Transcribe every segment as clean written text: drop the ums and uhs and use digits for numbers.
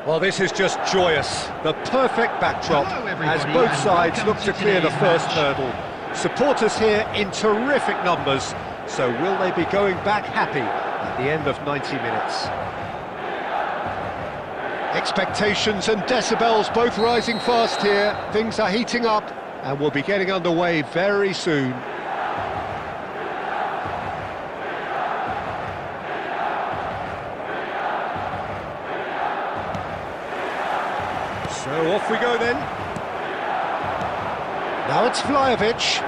Well, this is just joyous. The perfect backdrop as both sides look to clear the first hurdle. Supporters here in terrific numbers, so will they be going back happy at the end of 90 minutes? Expectations and decibels both rising fast here. Things are heating up and we'll be getting underway very soon. So off we go then. Now it's Vlahovic.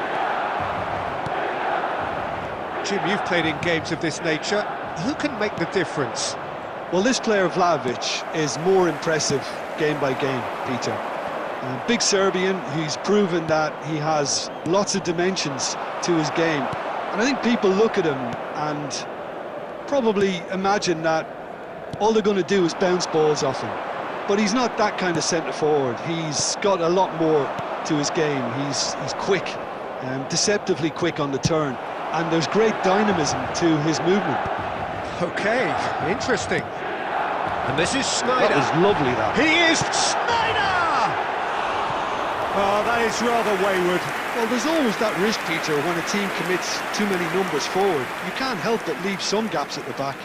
Jim, you've played in games of this nature. Who can make the difference? Well, this player, Vlahovic, is more impressive game by game, Peter. Big Serbian, he's proven that he has lots of dimensions to his game. And I think people look at him and probably imagine that all they're going to do is bounce balls off him. But he's not that kind of centre-forward. He's got a lot more to his game. He's quick, deceptively quick on the turn. And there's great dynamism to his movement. Okay, interesting. And this is Sneijder. That was lovely, that. He is Sneijder! Oh, that is rather wayward. Well, there's always that risk, Peter, when a team commits too many numbers forward. You can't help but leave some gaps at the back.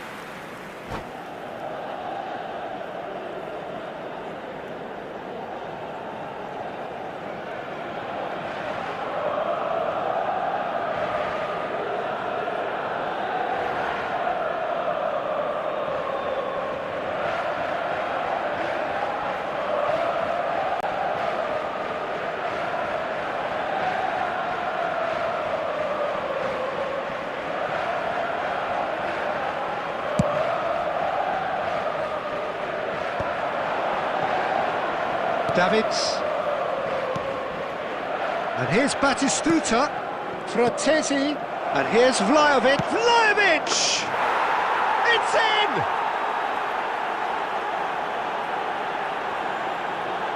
Davids. And here's Batistuta. Fratesi. And here's Vlahovic. Vlahovic! It's in!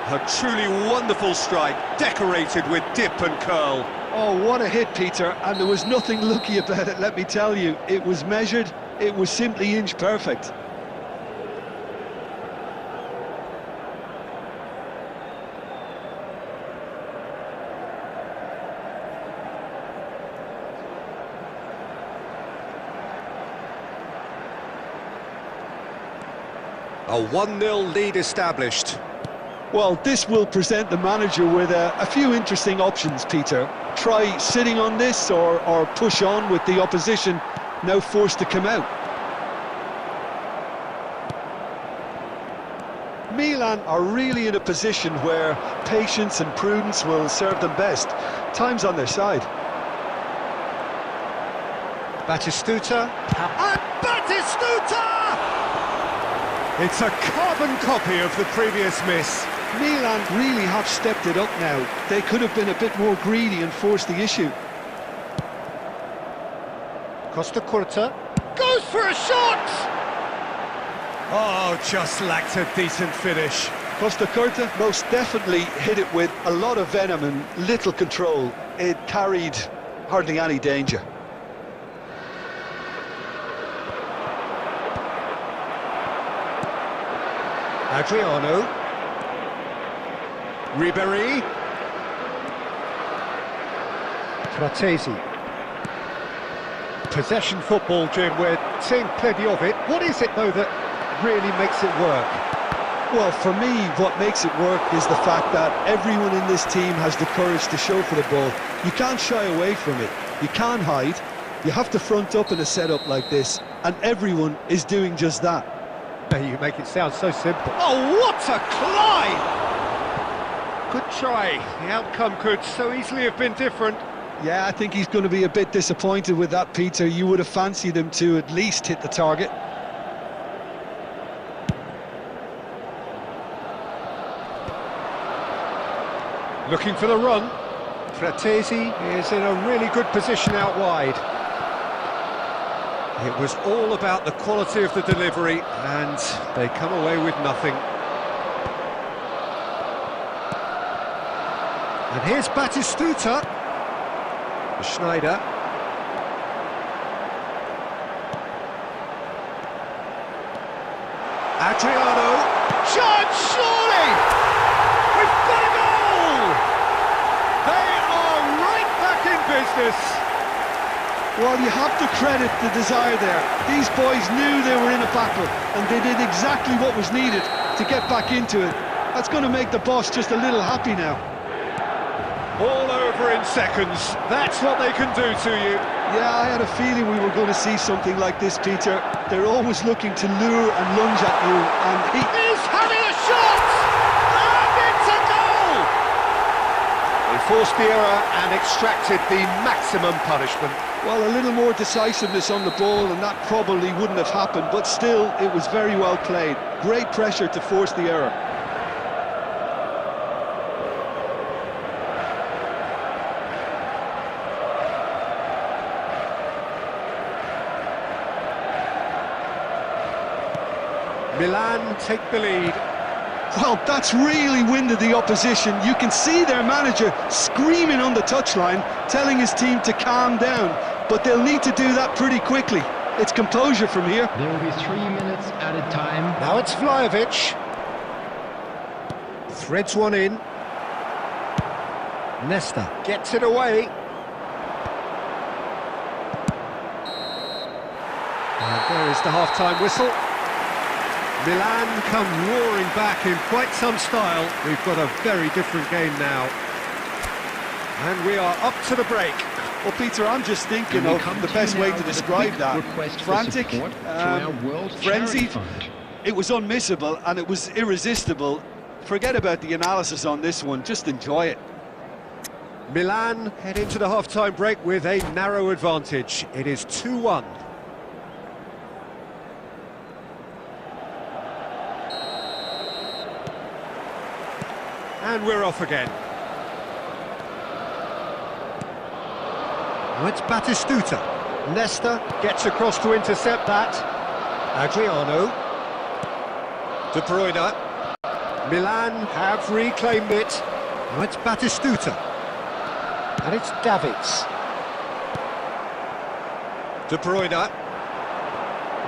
A truly wonderful strike, decorated with dip and curl. Oh, what a hit, Peter, and there was nothing lucky about it, let me tell you. It was measured, it was simply inch perfect. A 1-0 lead established. Well, this will present the manager with a few interesting options, Peter. Try sitting on this or push on with the opposition now forced to come out. Milan are really in a position where patience and prudence will serve them best. Time's on their side. Batistuta. And Batistuta! It's a carbon copy of the previous miss. Milan really have stepped it up now. They could have been a bit more greedy and forced the issue. Costa Curta goes for a shot! Oh, just lacked a decent finish. Costa Curta most definitely hit it with a lot of venom and little control. It carried hardly any danger. Adriano. Ribéry. Fratesi. Possession football, Jim, we're seeing plenty of it. What is it, though, that really makes it work? Well, for me, what makes it work is the fact that everyone in this team has the courage to show for the ball. You can't shy away from it. You can't hide. You have to front up in a setup like this, and everyone is doing just that. You make it sound so simple. Oh, what a climb! Good try. The outcome could so easily have been different. Yeah, I think he's going to be a bit disappointed with that, Peter. You would have fancied him to at least hit the target. Looking for the run. Fratesi is in a really good position out wide. It was all about the quality of the delivery, and they come away with nothing. And here's Batistuta. Sneijder. Adriano. Chance! business. Well, you have to credit the desire there. These boys knew they were in a battle, and they did exactly what was needed to get back into it. That's going to make the boss just a little happy now. All over in seconds. That's what they can do to you. Yeah, I had a feeling we were going to see something like this, Peter. They're always looking to lure and lunge at you, and He's having a shot! And it's a goal! They forced the error and extracted the maximum punishment. well, a little more decisiveness on the ball, and that probably wouldn't have happened, but still, it was very well played. Great pressure to force the error. Milan take the lead. Well, that's really winded the opposition. You can see their manager screaming on the touchline, telling his team to calm down, but they'll need to do that pretty quickly. It's composure from here. There will be 3 minutes added time. Now it's Vlahovic. Threads one in. Nesta gets it away. And there is the half-time whistle. Milan come roaring back in quite some style. We've got a very different game now. And we are up to the break. Well, Peter, I'm just thinking of the best way to describe that. Frantic, frenzied. It was unmissable and it was irresistible. Forget about the analysis on this one, just enjoy it. Milan head into the half-time break with a narrow advantage. It is 2-1. And we're off again. Now it's Batistuta. Nesta gets across to intercept that. Adriano. De Bruyne. Milan have reclaimed it. Now it's Batistuta. And it's Davids. De Bruyne.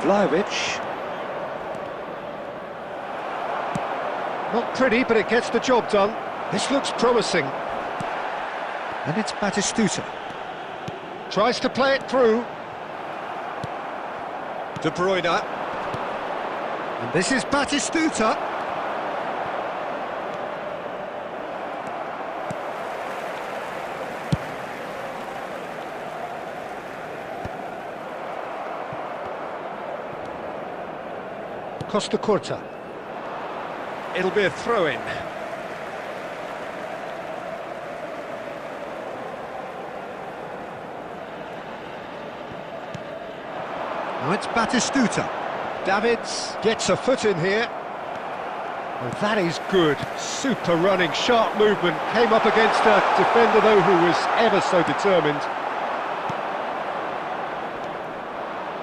Vlahovic. Not pretty, but it gets the job done. This looks promising. And it's Batistuta. Tries to play it through. De Bruyne. And this is Batistuta. Costa Curta. It'll be a throw-in. Now it's Batistuta. Davids gets a foot in here. Well, that is good. Super running, sharp movement. Came up against a defender, though, who was ever so determined.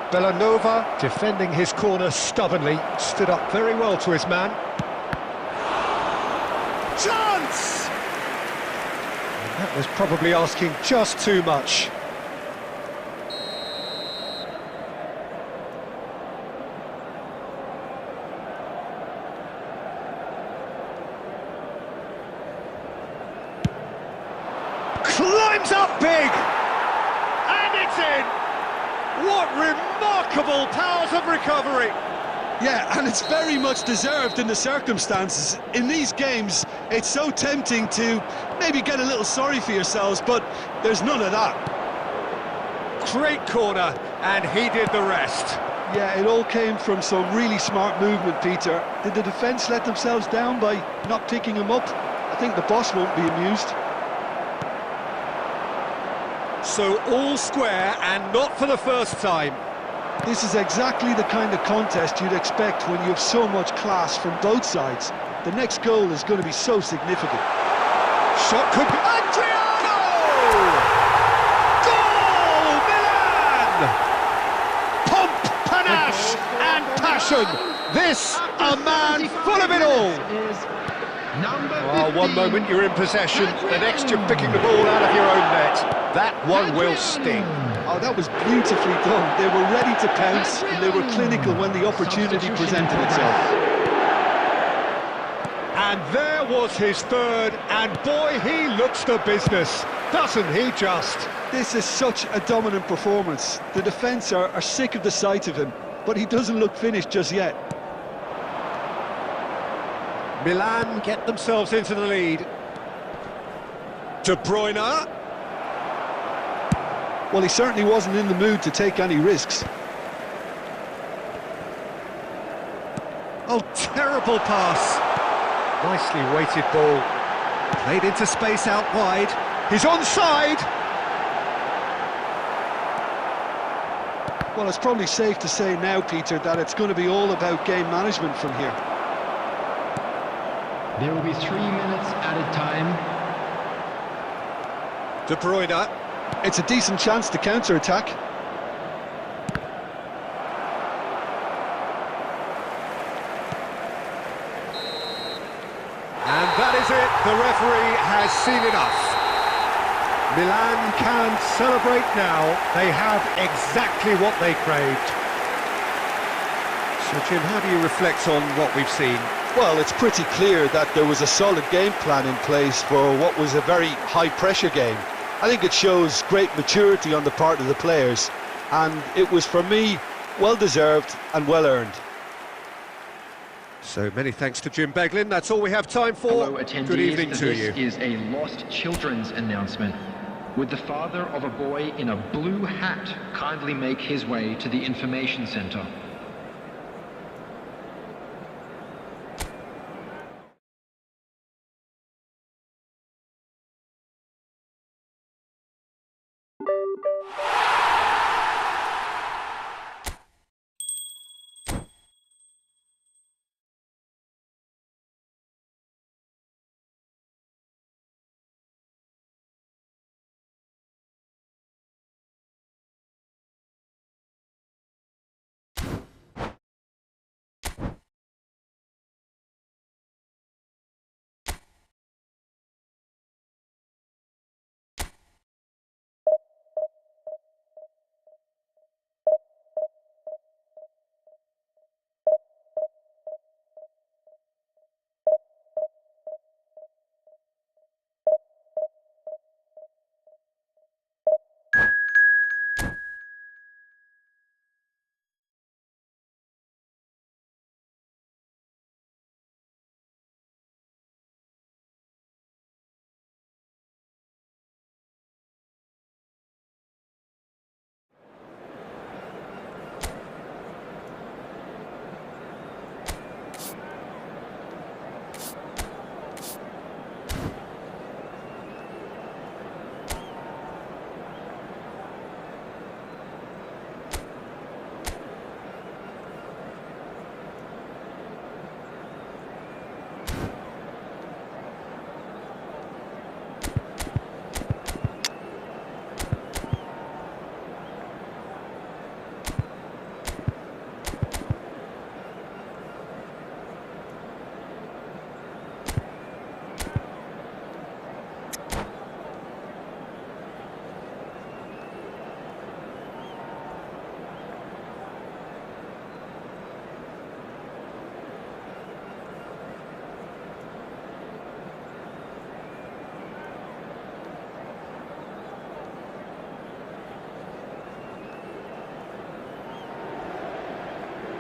Bellanova defending his corner stubbornly. Stood up very well to his man. Chance! And that was probably asking just too much. Climbs up big! And it's in! What remarkable powers of recovery! Yeah, and it's very much deserved in the circumstances. In these games, it's so tempting to maybe get a little sorry for yourselves, but there's none of that. Great corner, and he did the rest. Yeah, it all came from some really smart movement, Peter. Did the defence let themselves down by not picking him up? I think the boss won't be amused. So all square, and not for the first time. This is exactly the kind of contest you'd expect when you have so much class from both sides. The next goal is going to be so significant. Shot could be... Adriano! Goal, Milan! Pomp, panache and passion. This, a man full of it all. Oh, one moment you're in possession, the next you're picking the ball out of your own net. That one will sting. Oh, that was beautifully done. They were ready to pounce, and they were clinical when the opportunity presented itself. And there was his third, and boy, he looks the business. Doesn't he just? This is such a dominant performance. The defence are sick of the sight of him, but he doesn't look finished just yet. Milan get themselves into the lead. De Bruyne. Well, he certainly wasn't in the mood to take any risks. Oh, terrible pass. Nicely weighted ball. Played into space out wide. He's onside. Well, it's probably safe to say now, Peter, that it's going to be all about game management from here. There will be 3 minutes added time. De Bruyne. It's a decent chance to counter-attack. And that is it. The referee has seen enough. Milan can celebrate now. They have exactly what they craved. So, Jim, how do you reflect on what we've seen? Well, it's pretty clear that there was a solid game plan in place for what was a very high-pressure game. I think it shows great maturity on the part of the players, and it was, for me, well-deserved and well-earned. So many thanks to Jim Beglin. That's all we have time for. Hello, attendees. Good evening to you. This is a lost children's announcement. Would the father of a boy in a blue hat kindly make his way to the information centre?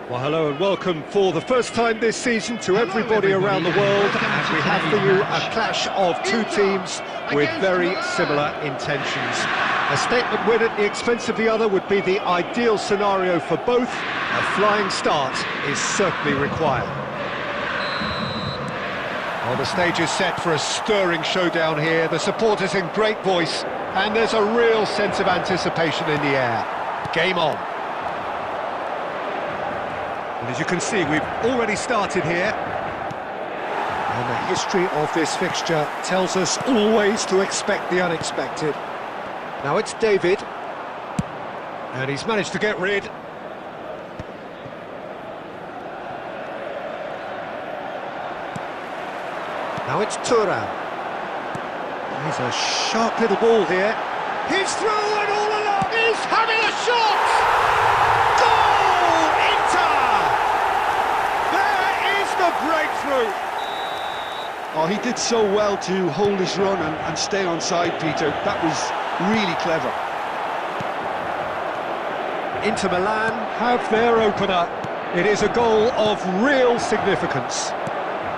Well, hello and welcome for the first time this season to everybody around the world, and we have for you a clash of two teams with very similar intentions. A statement win at the expense of the other would be the ideal scenario for both. A flying start is certainly required. Well, the stage is set for a stirring showdown here. The supporters in great voice, and there's a real sense of anticipation in the air. Game on. And as you can see, we've already started here. And the history of this fixture tells us always to expect the unexpected. Now it's David. And he's managed to get rid. Now it's Thuram. He's a sharp little ball here. He's through and all along. He's having a shot! Goal! Inter! There is the breakthrough. Oh, he did so well to hold his run and stay onside, Peter. That was really clever. Inter Milan have their opener. It is a goal of real significance.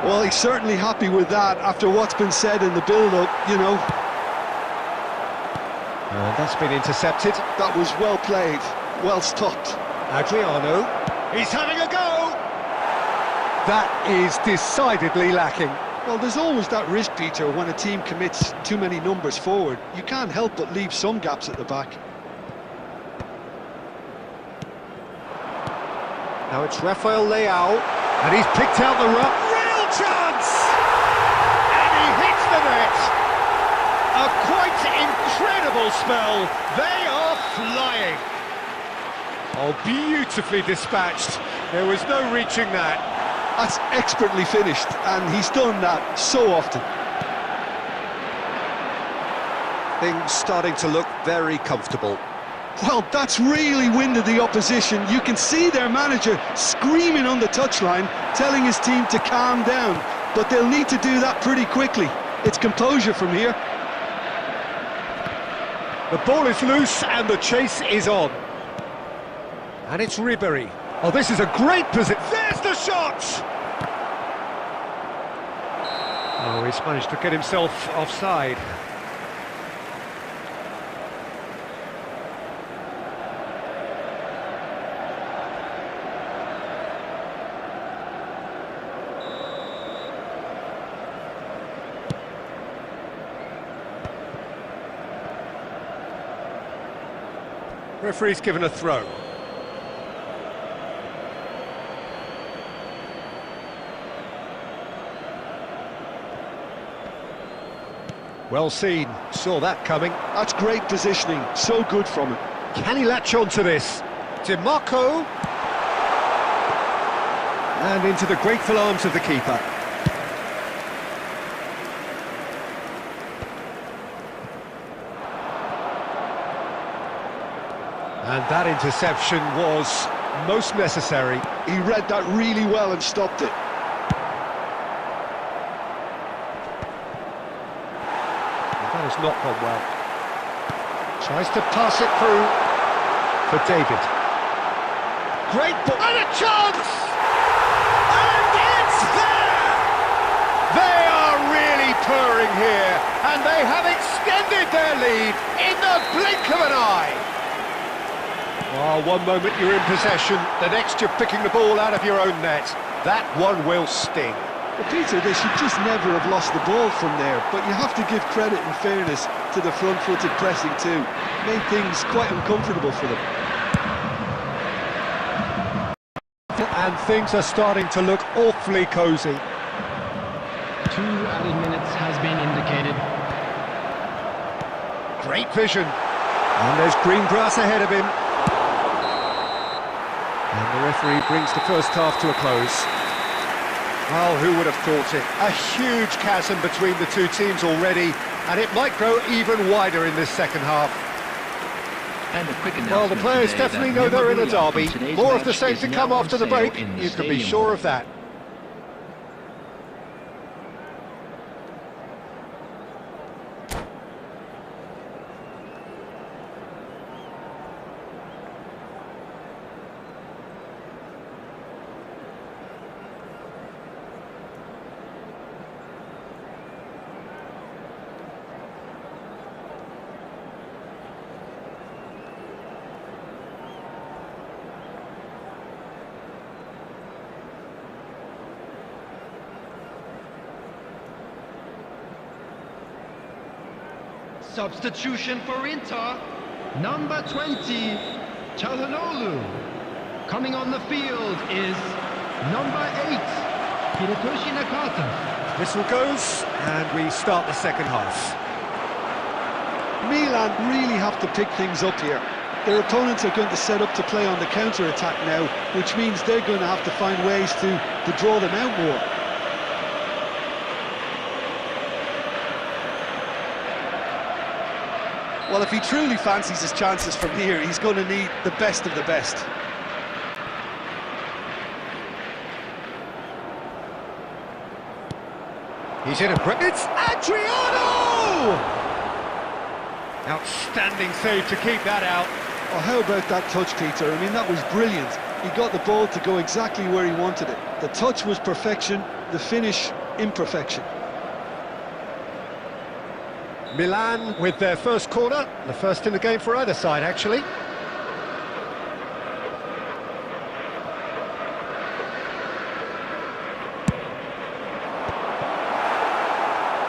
Well, he's certainly happy with that after what's been said in the build-up, you know. And that's been intercepted. That was well played, well stopped. Adriano, he's having a go! That is decidedly lacking. Well, there's always that risk, Peter, when a team commits too many numbers forward. You can't help but leave some gaps at the back. Now it's Rafael Leao, and he's picked out the run. Real chance! And he hits the net! A quite incredible spell. They are flying. Oh, beautifully dispatched. There was no reaching that. That's expertly finished, and he's done that so often. Things starting to look very comfortable. Well, that's really winded the opposition. You can see their manager screaming on the touchline, telling his team to calm down, but they'll need to do that pretty quickly. It's composure from here. The ball is loose and the chase is on. And it's Ribéry. Oh, this is a great position. There's the shot! Oh, he's managed to get himself offside. Referee's given a throw. Well seen, saw that coming. That's great positioning, so good from him. Can he latch on to this? DiMarco. And into the grateful arms of the keeper. And that interception was most necessary. He read that really well and stopped it. That has not gone well. Tries to pass it through for David. Great ball. And a chance! And it's there! They are really purring here, and they have extended their lead in the blink of an eye. Oh, one moment you're in possession, the next you're picking the ball out of your own net. That one will sting. Well, Peter, they should just never have lost the ball from there, but you have to give credit and fairness to the front-footed pressing too. Made things quite uncomfortable for them. And things are starting to look awfully cosy. 2 added minutes has been indicated. Great vision. And there's green grass ahead of him. And the referee brings the first half to a close. Well, who would have thought it? A huge chasm between the two teams already, and it might grow even wider in this second half. And a quick Well, the players definitely know they're in a derby. More of the same to come after the break, you can be sure of that. Substitution for Inter, number 20, Çalhanoğlu. Coming on the field is number 8, Hiratoshi Nakata. Whistle goes, and we start the second half. Milan really have to pick things up here. Their opponents are going to set up to play on the counter-attack now, which means they're going to have to find ways to draw them out more. Well, if he truly fancies his chances from here, he's going to need the best of the best. He's in a grip. It's Adriano! Outstanding save to keep that out. Oh, how about that touch, Peter? I mean, that was brilliant. He got the ball to go exactly where he wanted it. The touch was perfection, the finish, imperfection. Milan with their first corner, the first in the game for either side, actually.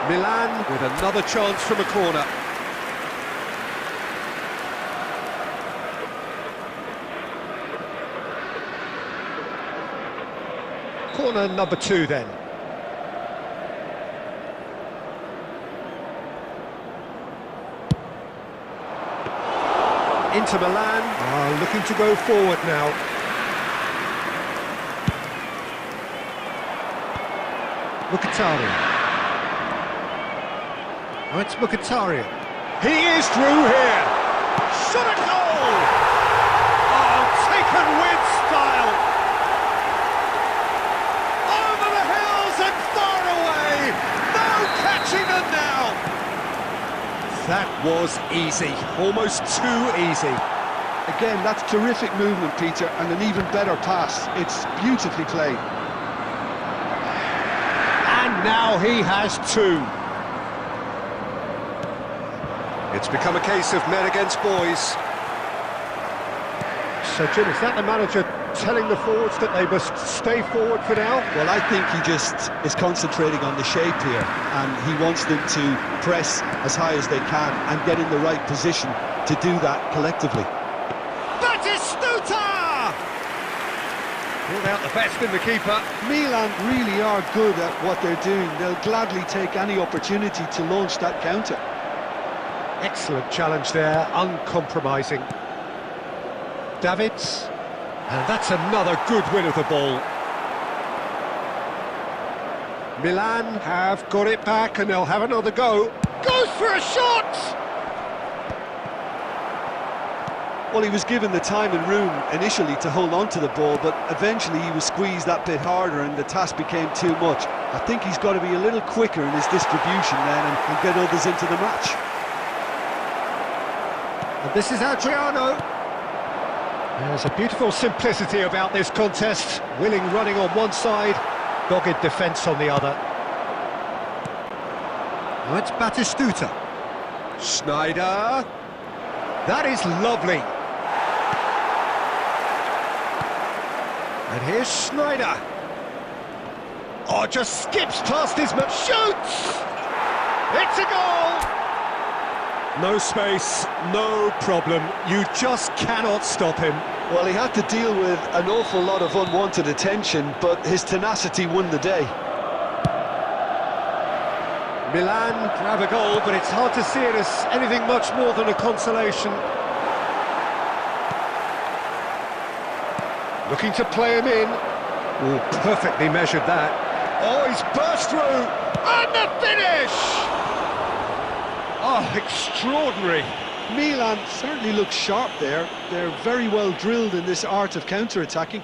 Milan with another chance from a corner. Corner number 2 then. Inter Milan are looking to go forward now. Mkhitaryan. Oh, it's Mkhitaryan. He is through here. Shot a goal! Oh, taken with style. Over the hills and far away. No catching them now. That was easy, almost too easy. Again, that's terrific movement, Peter, and an even better pass. It's beautifully played. And now he has 2. It's become a case of men against boys. So, Jim, is that the manager telling the forwards that they must stay forward for now? Well, I think he just is concentrating on the shape here, and he wants them to press as high as they can and get in the right position to do that collectively. Batistuta! Pulled out the best in the keeper. Milan really are good at what they're doing. They'll gladly take any opportunity to launch that counter. Excellent challenge there, uncompromising. Davids, and that's another good win of the ball. Milan have got it back and they'll have another go. Goes for a shot! Well, he was given the time and room initially to hold on to the ball, but eventually he was squeezed that bit harder and the task became too much. I think he's got to be a little quicker in his distribution then and get others into the match. And this is Adriano. There's a beautiful simplicity about this contest. Willing running on one side, dogged defence on the other. Now it's Batistuta. Schneider. That is lovely. And here's Schneider. Oh, just skips past his man. Shoots! It's a goal! No space, no problem. You just cannot stop him. Well, he had to deal with an awful lot of unwanted attention, but his tenacity won the day. Milan grab a goal, but it's hard to see it as anything much more than a consolation. Looking to play him in. Oh, perfectly measured that. Oh, he's burst through. And the finish! Oh, extraordinary. Milan certainly looks sharp there. They're very well drilled in this art of counter-attacking.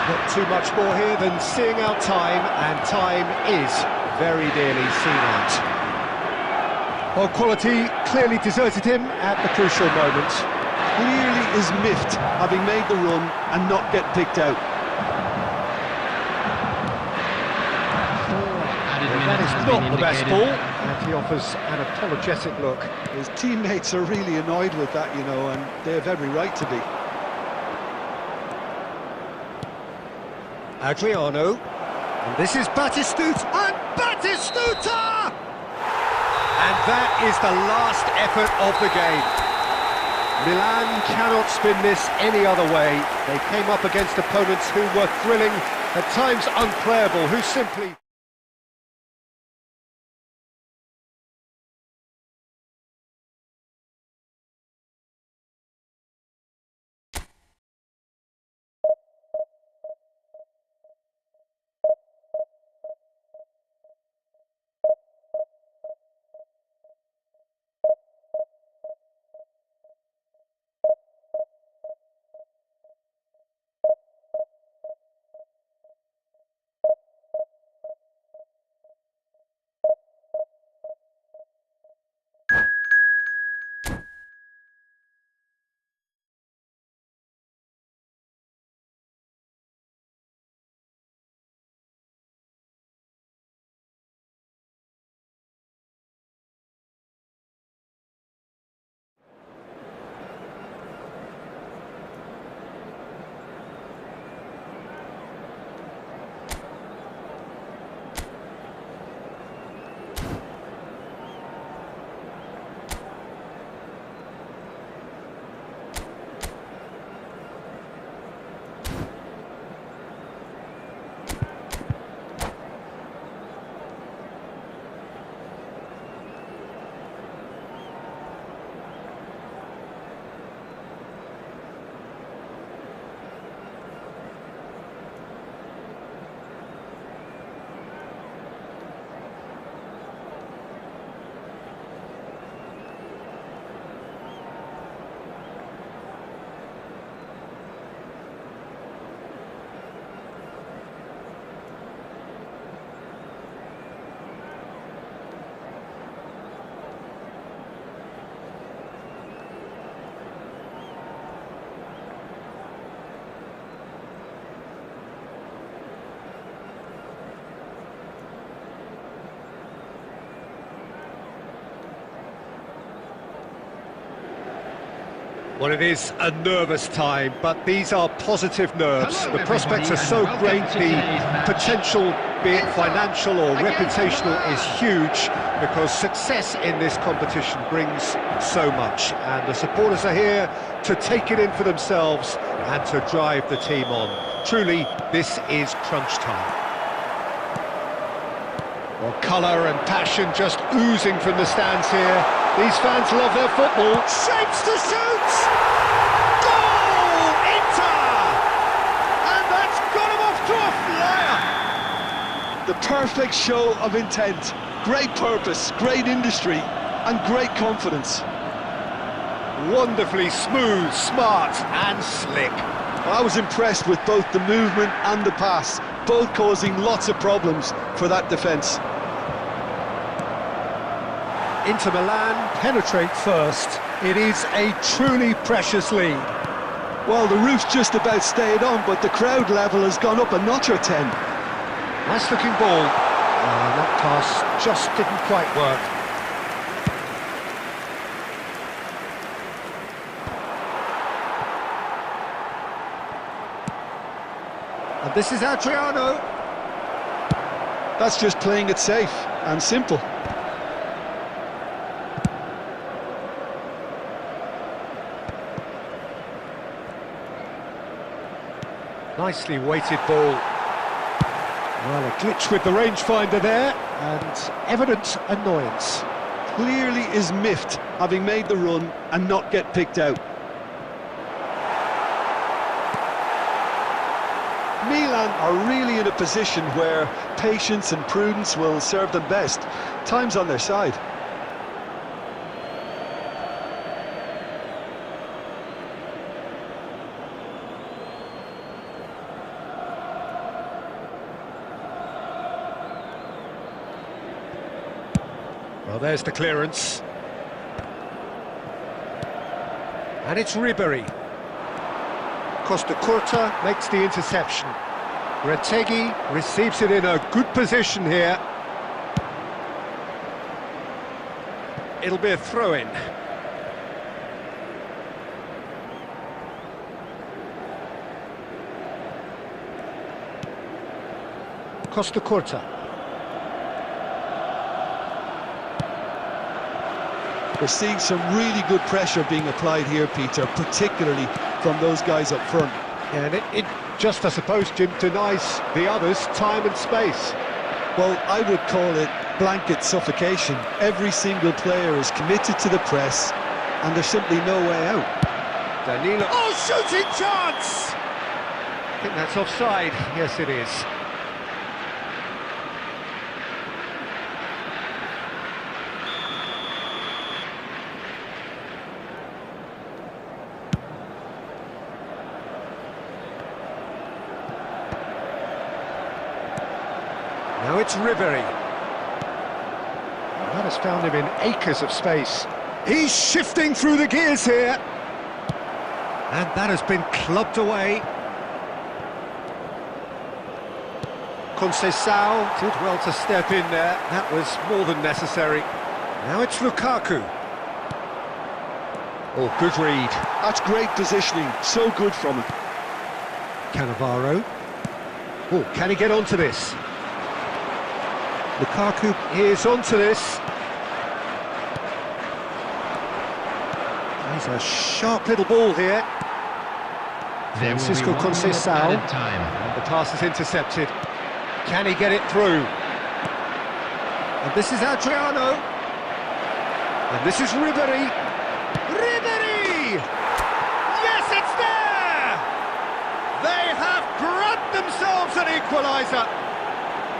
Not too much more here than seeing out time, and time is very dearly seen out. Well, quality clearly deserted him at the crucial moment. Clearly is miffed, having made the run and not get picked out. That is not the best ball, and he offers an apologetic look. His teammates are really annoyed with that, you know, and they have every right to be. Adriano, and this is Batistuta, and Batistuta! And that is the last effort of the game. Milan cannot spin this any other way. They came up against opponents who were thrilling, at times unplayable, who simply... Well, it is a nervous time, but these are positive nerves. The prospects are so great, the potential, be it financial or reputational, is huge, because success in this competition brings so much, and the supporters are here to take it in for themselves and to drive the team on. Truly, this is crunch time. Well, colour and passion just oozing from the stands here. These fans love their football. Shapes to shoot! Goal! Inter! And that's got him off to a flyer! The perfect show of intent. Great purpose, great industry, and great confidence. Wonderfully smooth, smart and slick. I was impressed with both the movement and the pass, both causing lots of problems for that defence. Inter Milan penetrate first. It is a truly precious lead. Well, the roof's just about stayed on, but the crowd level has gone up a notch or 10. Nice looking ball. That pass just didn't quite work. And this is Adriano. That's just playing it safe and simple. Nicely weighted ball. Well, a glitch with the rangefinder there, and evident annoyance. Clearly is miffed, having made the run and not get picked out. Milan are really in a position where patience and prudence will serve them best. Time's on their side. Well, there's the clearance. And it's Ribery. Costa Curta makes the interception. Retegui receives it in a good position here. It'll be a throw-in. Costa Curta. We're seeing some really good pressure being applied here, Peter, particularly from those guys up front. And it just, I suppose, Jim, denies the others time and space. Well, I would call it blanket suffocation. Every single player is committed to the press, and there's simply no way out. Danilo. Oh, shooting chance! I think that's offside. Yes, it is. Now it's Ribery. That has found him in acres of space. He's shifting through the gears here. And that has been clubbed away. Conceição did well to step in there. That was more than necessary. Now it's Lukaku. Oh, good read. That's great positioning. So good from him. Cannavaro. Oh, can he get onto this? Lukaku is onto this. He's a sharp little ball here. Francisco Conceição. The pass is intercepted. Can he get it through? And this is Adriano. And this is Ribery. Ribery! Yes, it's there! They have grabbed themselves an equaliser.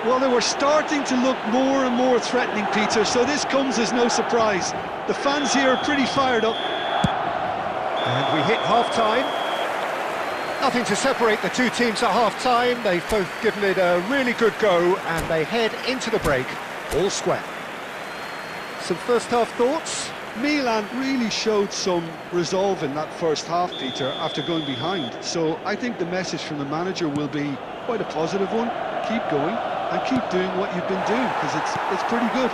Well, they were starting to look more and more threatening, Peter, so this comes as no surprise. The fans here are pretty fired up. And we hit half-time. Nothing to separate the two teams at half-time. They've both given it a really good go, and they head into the break all square. Some first-half thoughts? Milan really showed some resolve in that first half, Peter, after going behind. So I think the message from the manager will be quite a positive one. Keep going. And keep doing what you've been doing, because it's pretty good.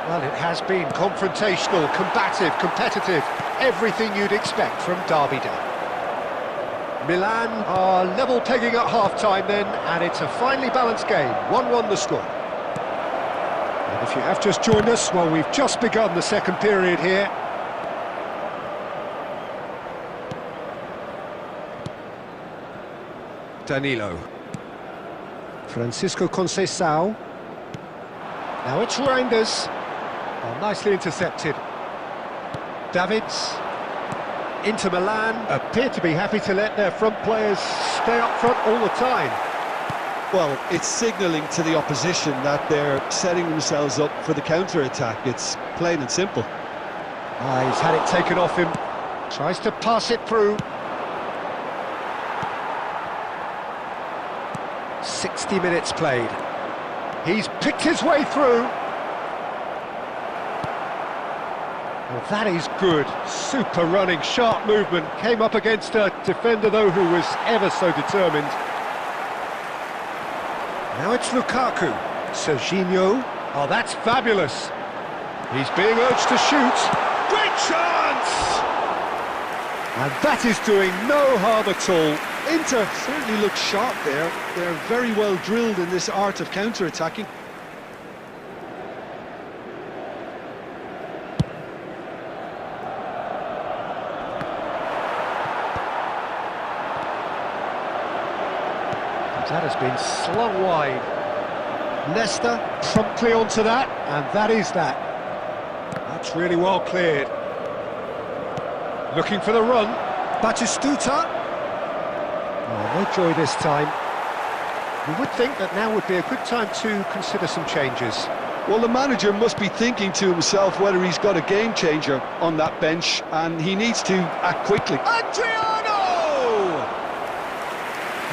Well, it has been confrontational, combative, competitive. everything you'd expect from Derby Day. Milan are level pegging at half-time then, and it's a finely balanced game, 1-1 the score. And if you have just joined us, well, we've just begun the second period here. Danilo. Francisco Conceição. Now it's Reinders. Oh, nicely intercepted. Davids. Inter Milan appear to be happy to let their front players stay up front all the time. Well, it's signalling to the opposition that they're setting themselves up for the counter-attack. It's plain and simple. He's had it taken off him. Tries to pass it through. 60 minutes played. He's picked his way through. Well, that is good. Super running, sharp movement. Came up against a defender, though, who was ever so determined. Now it's Lukaku. Serginho. Oh, that's fabulous. He's being urged to shoot. Great chance! And that is doing no harm at all. Inter certainly look sharp there. They're very well drilled in this art of counter-attacking. That has been slung wide. Leicester promptly onto that, and that is that. That's really well cleared. Looking for the run. Batistuta. Oh, no joy this time. You would think that now would be a good time to consider some changes. Well, the manager must be thinking to himself whether he's got a game changer on that bench, and he needs to act quickly. Adriano!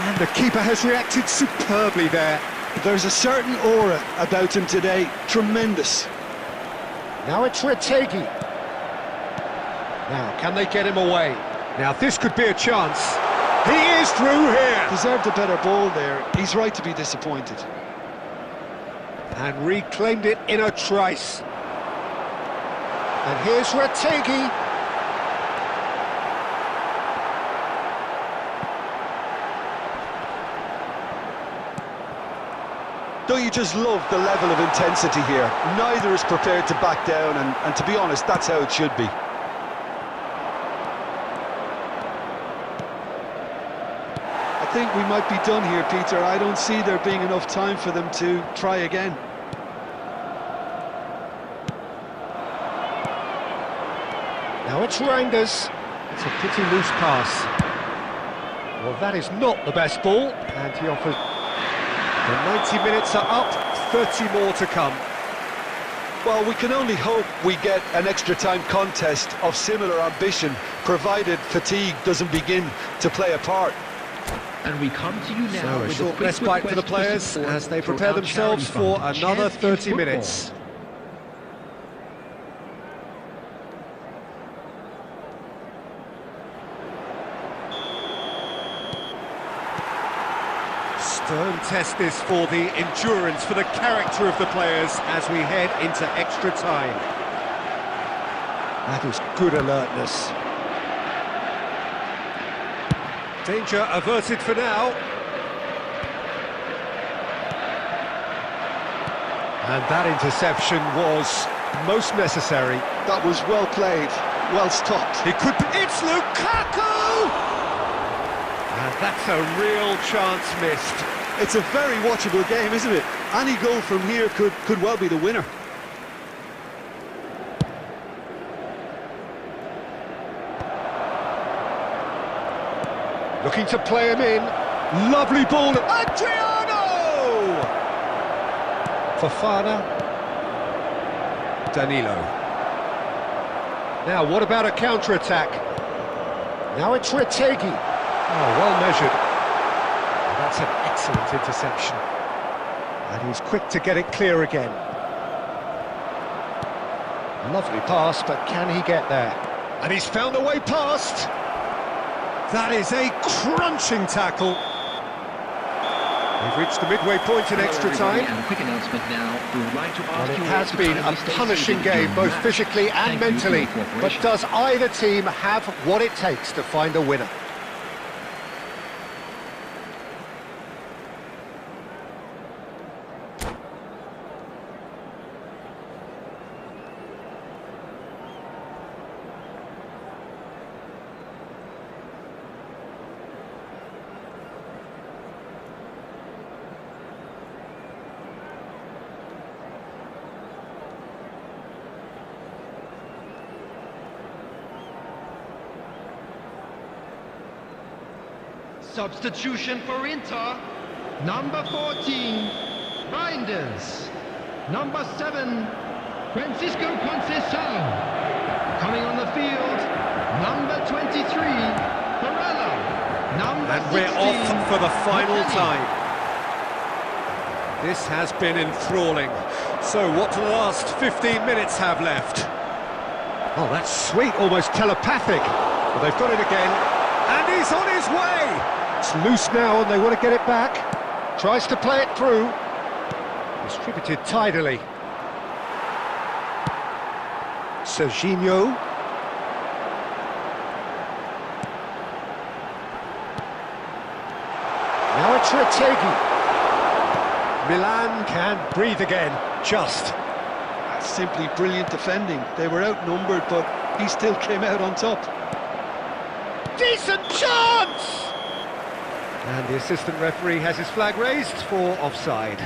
And the keeper has reacted superbly there. There's a certain aura about him today. Tremendous. Now it's Retegui. Now, can they get him away? Now, this could be a chance. He is through here. Deserved a better ball there. He's right to be disappointed. And reclaimed it in a trice. And here's Retegui. Don't you just love the level of intensity here? Neither is prepared to back down, and to be honest, that's how it should be. I think we might be done here, Peter. I don't see there being enough time for them to try again. Now it's Reinders. It's a pretty loose pass. Well, that is not the best ball, and he offers... The 90 minutes are up, 30 more to come. Well, we can only hope we get an extra-time contest of similar ambition, provided fatigue doesn't begin to play a part. And we come to you now So a with short quick respite for the players as they prepare themselves for another 30 minutes. Stern test this for the endurance, for the character of the players as we head into extra time. That is good alertness. Danger averted for now. And that interception was most necessary. That was well played, well stopped. It could be... It's Lukaku! And that's a real chance missed. It's a very watchable game, isn't it? Any goal from here could well be the winner. Looking to play him in. Lovely ball. Adriano! Fofana. Danilo. Now, what about a counter-attack? Now it's Retegui. Oh, well measured. That's an excellent interception. And he's quick to get it clear again. Lovely pass, but can he get there? And he's found a way past. That is a crunching tackle. We've reached the midway point in extra time. And a quick announcement now. We would like to ask Well, it you has to been a kindly stay punishing seated game, during both the match. physically and Thank you for your mentally. But cooperation. does either team have what it takes to find a winner? Substitution for Inter, number 14, Reinders. Number 7, Francisco Conceição. Coming on the field, number 23, Barella. Number And we're 16, off for the final McKennie. time. This has been enthralling. So what do the last 15 minutes have left? Oh, that's sweet, almost telepathic. But they've got it again, and he's on his way! It's loose now and they want to get it back. Tries to play it through. Distributed tidily. Serginho. Now it's Retegui. Milan can breathe again, just. That's simply brilliant defending. They were outnumbered, but he still came out on top. Decent chance! And the assistant referee has his flag raised for offside.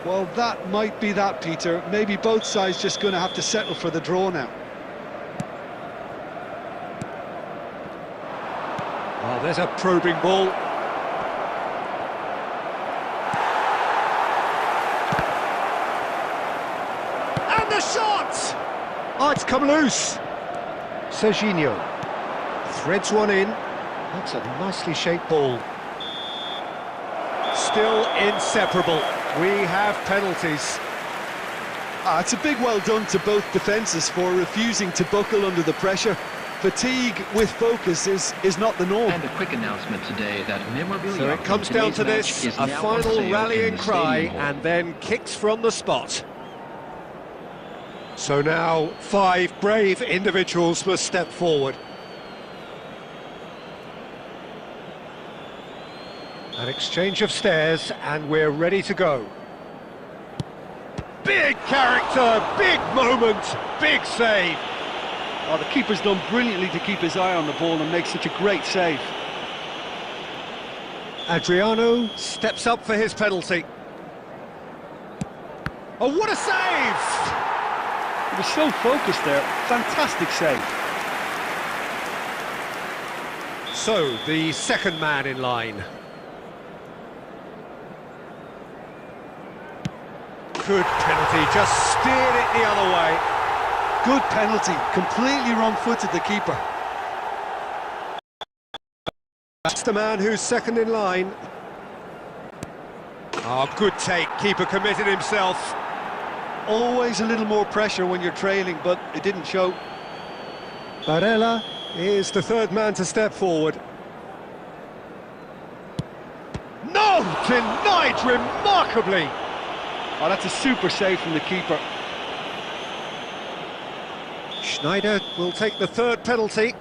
Well, that might be that, Peter. Maybe both sides just going to have to settle for the draw now. Oh, there's a probing ball. And the shot! Oh, it's come loose. Serginho threads one in. That's a nicely shaped ball. Still inseparable. We have penalties. It's a big well done to both defences for refusing to buckle under the pressure. Fatigue with focus is not the norm. And a quick announcement today that memorabilia So it comes from down to today's this, match is a now on final sale rallying in the cry stadium hall. and then kicks from the spot. So now 5 brave individuals must step forward. An exchange of stares and we're ready to go. Big character, big moment, big save. Oh, the keeper's done brilliantly to keep his eye on the ball and make such a great save. Adriano steps up for his penalty. Oh, what a save! He was so focused there. Fantastic save. So, the second man in line. Good penalty, just steered it the other way. Good penalty, completely wrong-footed the keeper. That's the man who's second in line. Oh, good take, keeper committed himself. Always a little more pressure when you're trailing, but it didn't show. Barella is the third man to step forward. No! Denied remarkably! Oh, that's a super save from the keeper. Schneider will take the third penalty.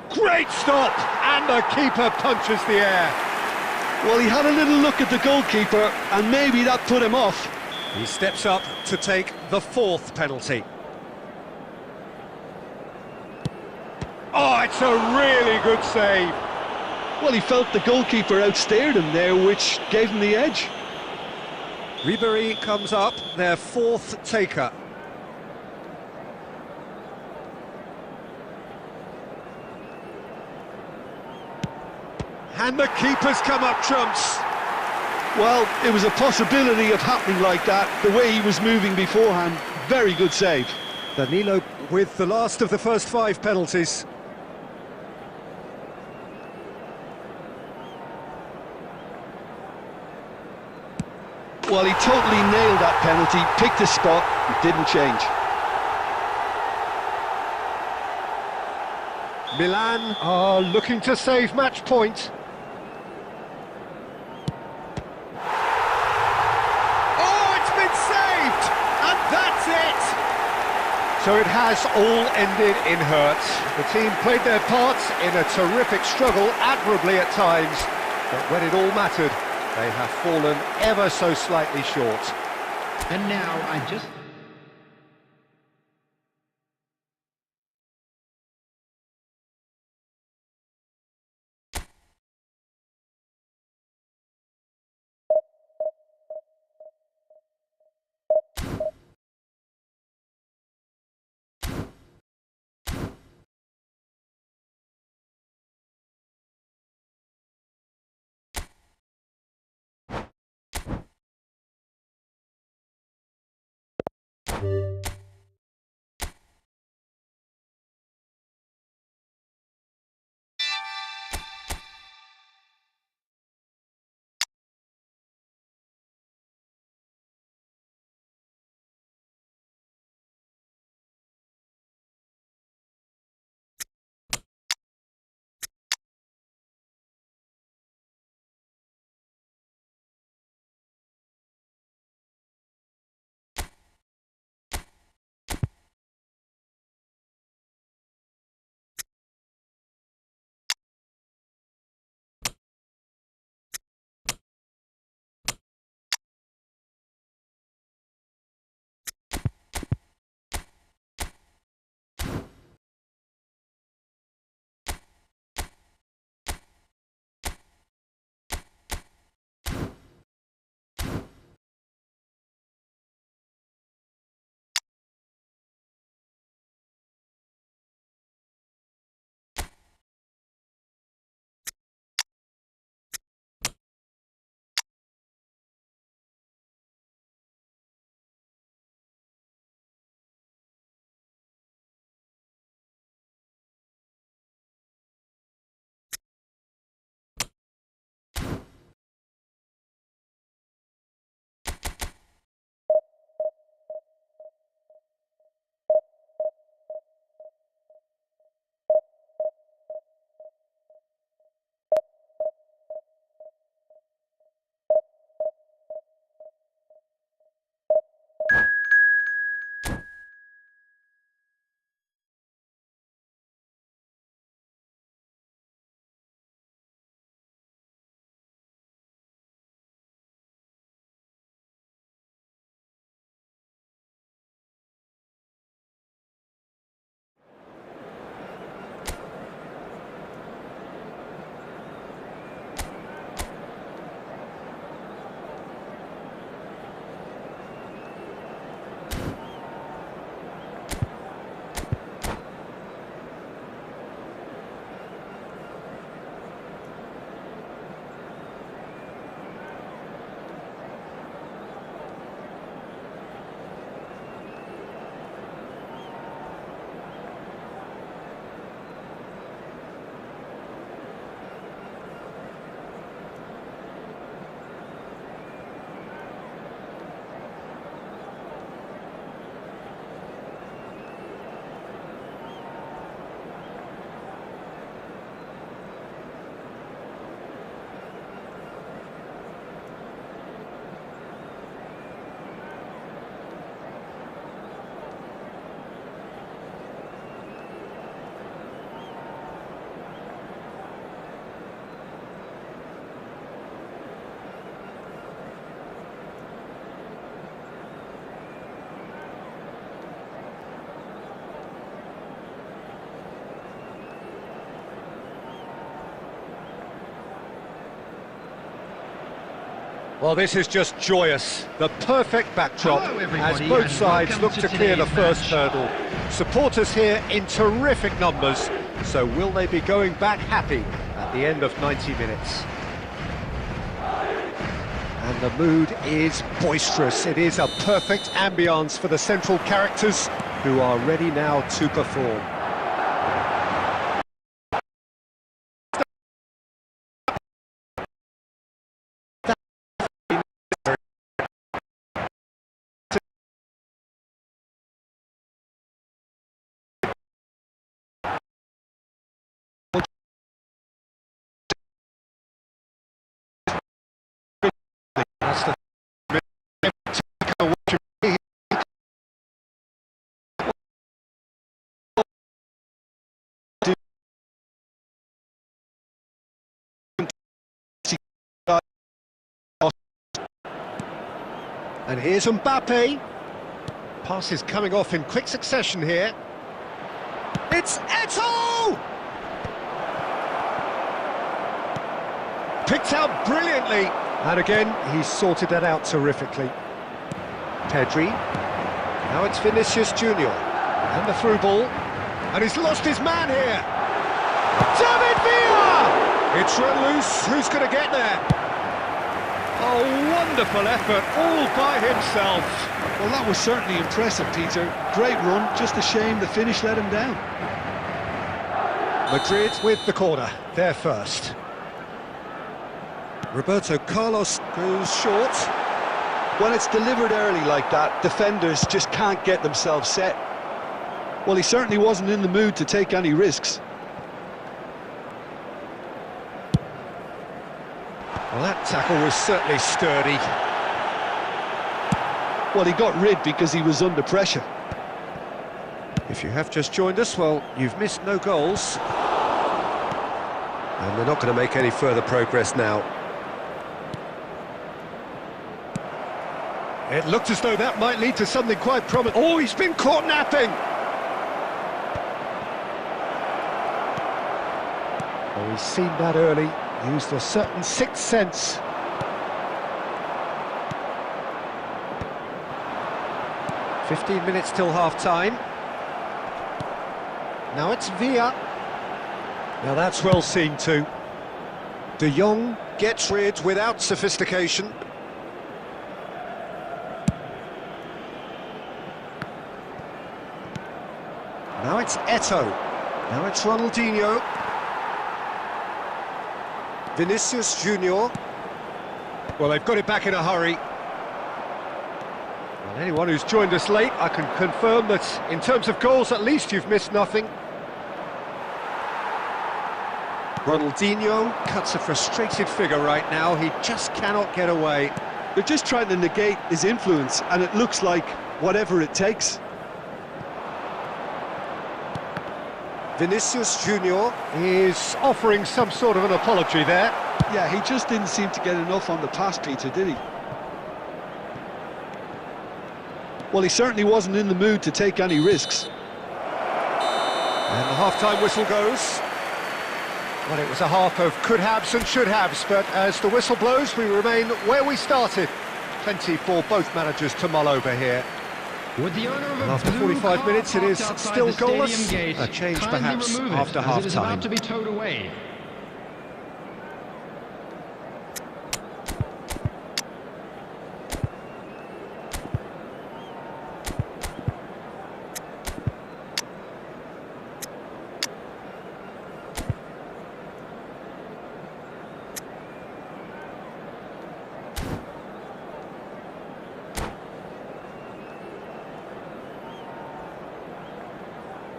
Great stop! And the keeper punches the air. Well, he had a little look at the goalkeeper, and maybe that put him off. He steps up to take the fourth penalty. Oh, it's a really good save. Well, he felt the goalkeeper outstared him there, which gave him the edge. Ribery comes up, their fourth taker. And the keeper's come up trumps. Well, it was a possibility of happening like that, the way he was moving beforehand. Very good save. Danilo with the last of the first 5 penalties. Well, he totally nailed that penalty, picked his spot, it didn't change. Milan are looking to save match point. Oh, it's been saved! And that's it! So it has all ended in hurt. The team played their parts in a terrific struggle, admirably at times, but when it all mattered, they have fallen ever so slightly short. And now I just... Well, this is just joyous. The perfect backdrop Hello, as everybody, both and sides welcome look to to clear the today's first match. hurdle. Supporters here in terrific numbers. So will they be going back happy at the end of 90 minutes? And the mood is boisterous. It is a perfect ambience for the central characters who are ready now to perform. And here's Mbappe. Passes coming off in quick succession here. It's Eto'o! Picked out brilliantly. And again, he's sorted that out terrifically. Pedri. Now it's Vinicius Junior. And the through ball. And he's lost his man here. David Villa! It's run loose. Who's going to get there? A wonderful effort, all by himself. Well, that was certainly impressive, Peter. Great run, just a shame the finish let him down. Madrid with the corner, they're first. Roberto Carlos goes short. When it's delivered early like that, defenders just can't get themselves set. Well, he certainly wasn't in the mood to take any risks. Well, that tackle was certainly sturdy. Well, he got rid because he was under pressure. If you have just joined us, well, you've missed no goals. And they're not going to make any further progress now. It looked as though that might lead to something quite promising. Oh, he's been caught napping! Oh, he's seen that early. Used a certain sixth sense. "15 minutes till half-time. Now it's Villa. Now that's well seen too. De Jong gets rid without sophistication. Now it's Eto'o. Now it's Ronaldinho. Vinicius Junior. Well, they've got it back in a hurry. Well, anyone who's joined us late, I can confirm that in terms of goals, at least you've missed nothing. Ronaldinho cuts a frustrated figure right now. He just cannot get away. They're just trying to negate his influence, and it looks like whatever it takes. Vinicius Junior is offering some sort of an apology there. Yeah, he just didn't seem to get enough on the pass, Peter, did he? Well, he certainly wasn't in the mood to take any risks. And the half-time whistle goes. Well, it was a half of could-haves and should-haves, but as the whistle blows, we remain where we started. Plenty for both managers to mull over here. With the owner of a After blue 45 car minutes, it is parked outside still the stadium goalless. gate, A change kindly perhaps remove it, after as it is half-time. about to be towed away.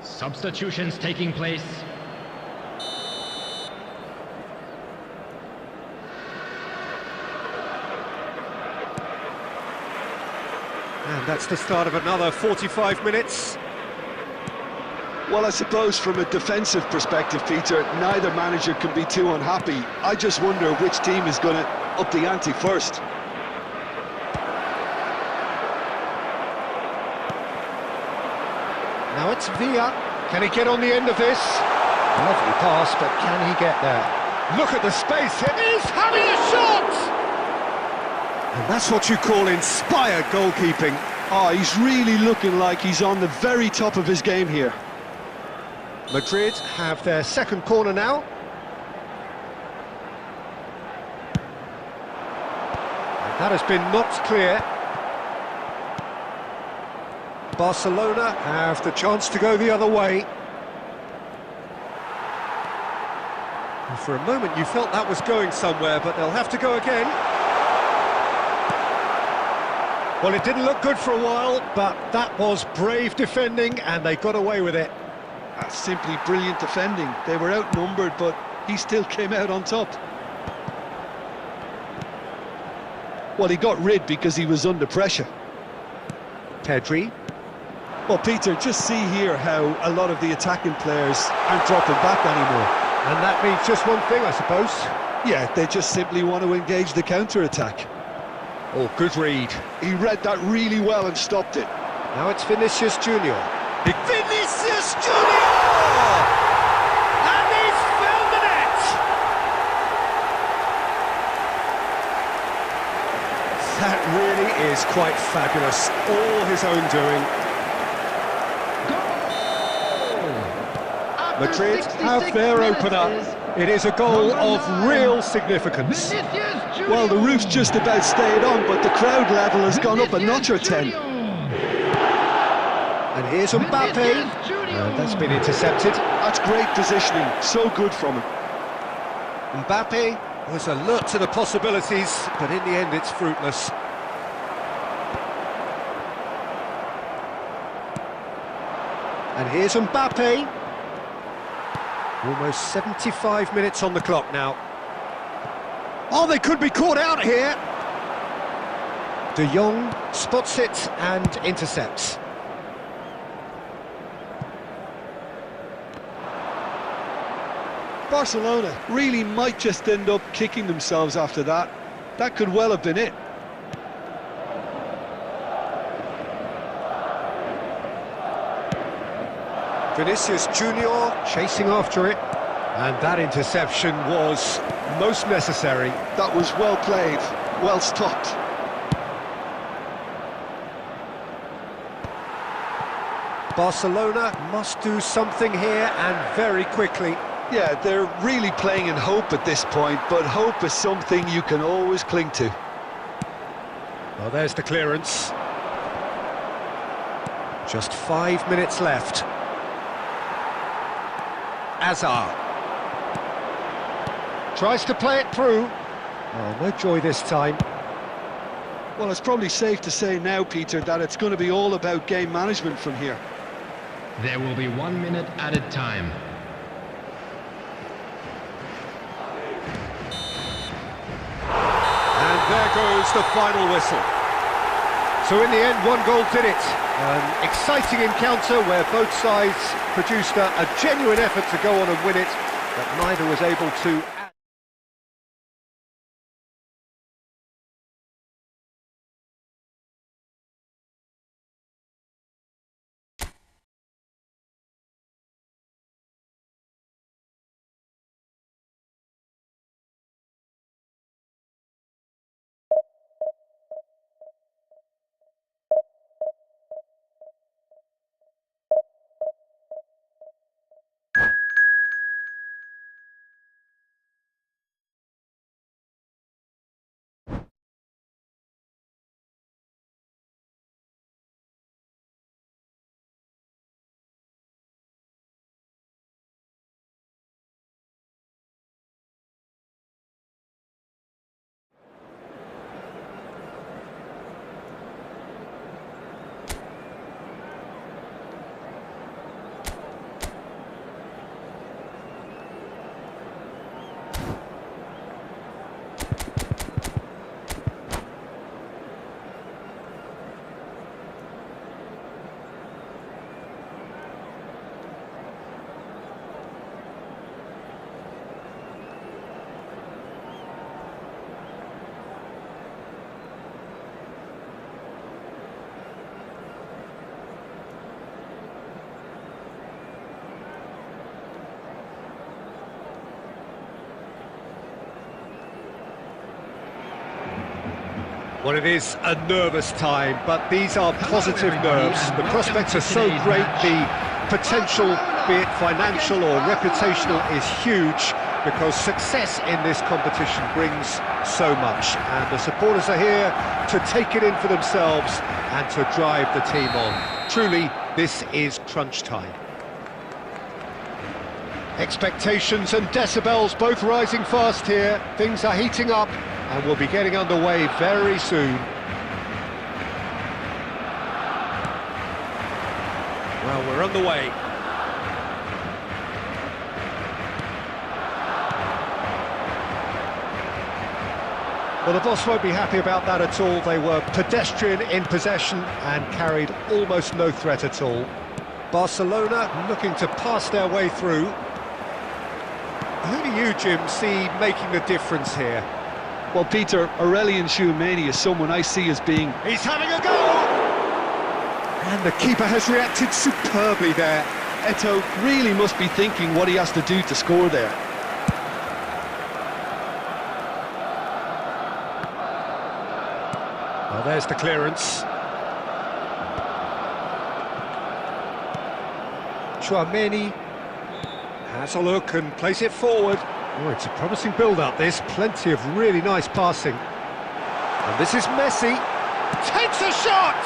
Substitutions taking place. And that's the start of another 45 minutes. Well, I suppose from a defensive perspective, Peter, neither manager can be too unhappy. I just wonder which team is going to up the ante first. Now it's Villa. Can he get on the end of this? Lovely pass, but can he get there? Look at the space. He's having a shot! And that's what you call inspired goalkeeping. Oh, he's really looking like he's on the very top of his game here. Madrid have their second corner now. And that has been knocked clear. Barcelona have the chance to go the other way. And for a moment you felt that was going somewhere, but they'll have to go again. Well, it didn't look good for a while, but that was brave defending and they got away with it. That's simply brilliant defending. They were outnumbered, but he still came out on top. Well, he got rid because he was under pressure. Pedri. Well, Peter, just see here how a lot of the attacking players aren't dropping back anymore. And that means just one thing, I suppose. Yeah, they just simply want to engage the counter-attack. Oh, good read. He read that really well and stopped it. Now it's Vinicius Junior. Vinicius Junior! And he's filled the net! That really is quite fabulous. All his own doing. Madrid have their opener. It is a goal of real significance. Well, the roof's just about stayed on, but the crowd level has gone up a notch or 10. And here's Mbappe. And that's been intercepted. That's great positioning. So good from him. Mbappe was alert to the possibilities, but in the end it's fruitless. And here's Mbappe. Almost 75 minutes on the clock now. Oh, they could be caught out here. De Jong spots it and intercepts. Barcelona really might just end up kicking themselves after that. That could well have been it. Vinicius Junior chasing after it, and that interception was most necessary. That was well played, well stopped. Barcelona must do something here, and very quickly. Yeah, they're really playing in hope at this point, but hope is something you can always cling to. Well, there's the clearance. Just 5 minutes left. Hazard tries to play it through. Oh, no joy this time. Well, it's probably safe to say now, Peter, that it's going to be all about game management from here. There will be 1 minute added time. And there goes the final whistle. So in the end, one goal did it. An exciting encounter where both sides produced a genuine effort to go on and win it, but neither was able to. Well, it is a nervous time, but these are positive nerves. The prospects are so great, the potential, be it financial or reputational, is huge, because success in this competition brings so much. And the supporters are here to take it in for themselves and to drive the team on. Truly, this is crunch time. Expectations and decibels both rising fast here. Things are heating up, and we'll be getting underway very soon. Well, we're on the way. Well, the boss won't be happy about that at all. They were pedestrian in possession and carried almost no threat at all. Barcelona looking to pass their way through. Who do you, Jim, see making the difference here? Well, Peter, Aurelian Tchouameni is someone I see as being... He's having a go! And the keeper has reacted superbly there. Eto'o really must be thinking what he has to do to score there. Well, there's the clearance. Tchouameni has a look and plays it forward. Oh, it's a promising build-up, this. Plenty of really nice passing. And this is Messi. Takes a shot!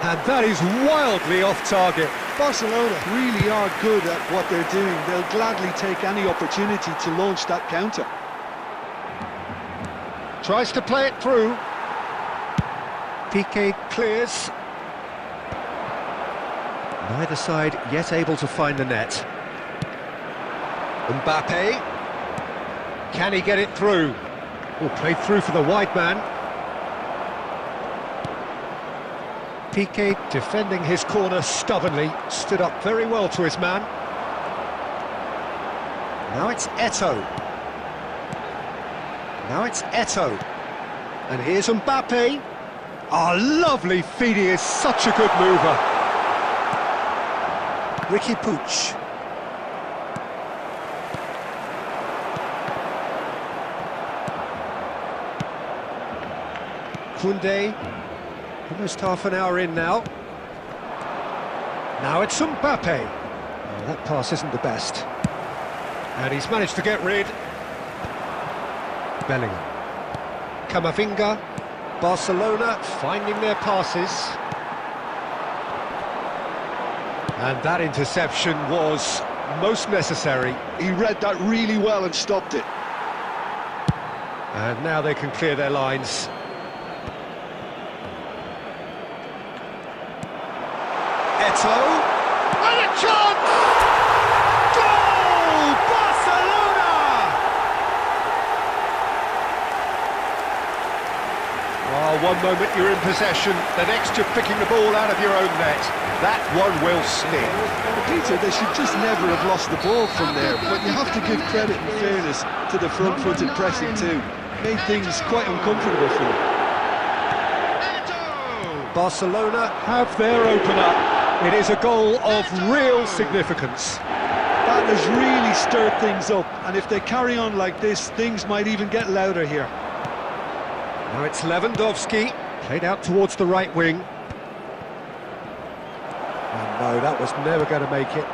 And that is wildly off target. Barcelona really are good at what they're doing. They'll gladly take any opportunity to launch that counter. Tries to play it through. Piqué clears. Neither side yet able to find the net. Mbappe. Can he get it through? Oh, played through for the wide man. Piqué defending his corner stubbornly, stood up very well to his man. Now it's Eto'o. Now it's Eto'o. And here's Mbappe. Oh, lovely feed, he is such a good mover. Ricky Puig. Koundé. Almost half an hour in now. Now it's Mbappe. Oh, that pass isn't the best. And he's managed to get rid. Bellingham. Camavinga. Barcelona finding their passes. And that interception was most necessary. He read that really well and stopped it. And now they can clear their lines. Eto'o, and a chance! Goal! Barcelona! Oh, one moment you're in possession, the next you're picking the ball out of your own net. That one will sting. Peter, they should just never have lost the ball from there, but you have to give credit and fairness to the front-footed pressing too. Made things quite uncomfortable for them. Barcelona have their opener. It is a goal of real significance. That has really stirred things up, and if they carry on like this, things might even get louder here. Now it's Lewandowski, played out towards the right wing. And no, that was never going to make it.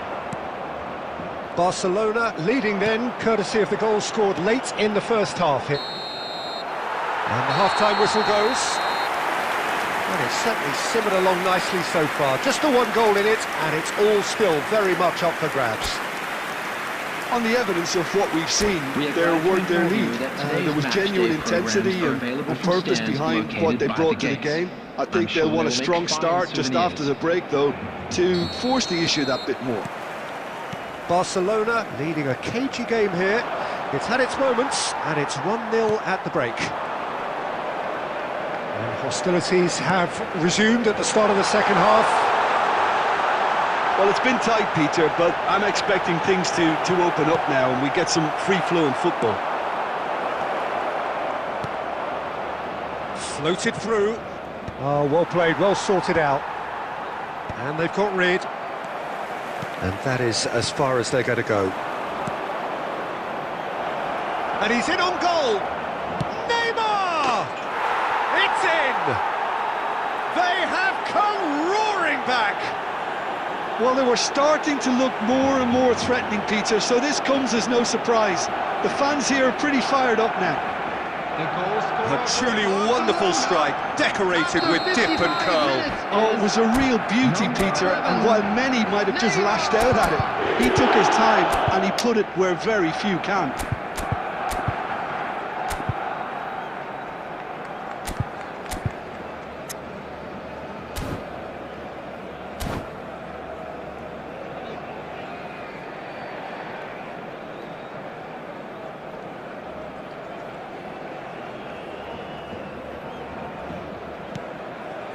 Barcelona leading then, courtesy of the goal scored late in the first half. And the half-time whistle goes. And it's certainly simmered along nicely so far. Just the one goal in it, and it's all still very much up for grabs. On the evidence of what we've seen, there weren't their lead. There was genuine intensity and purpose behind what they brought to the game. I think they'll want a strong start just after the break, though, to force the issue that bit more. Barcelona leading a cagey game here. It's had its moments, and it's 1-0 at the break. And hostilities have resumed at the start of the second half. Well, it's been tight, Peter, but I'm expecting things to open up now and we get some free-flowing football. Floated through. Oh, well played, well sorted out. And they've got rid. And that is as far as they're going to go. And he's in on goal! Neymar! It's in! They have come roaring back! Well, they were starting to look more and more threatening, Peter, so this comes as no surprise. The fans here are pretty fired up now. A truly wonderful strike, decorated with dip and curl. Oh, it was a real beauty, Peter, and while many might have just lashed out at it, he took his time and he put it where very few can.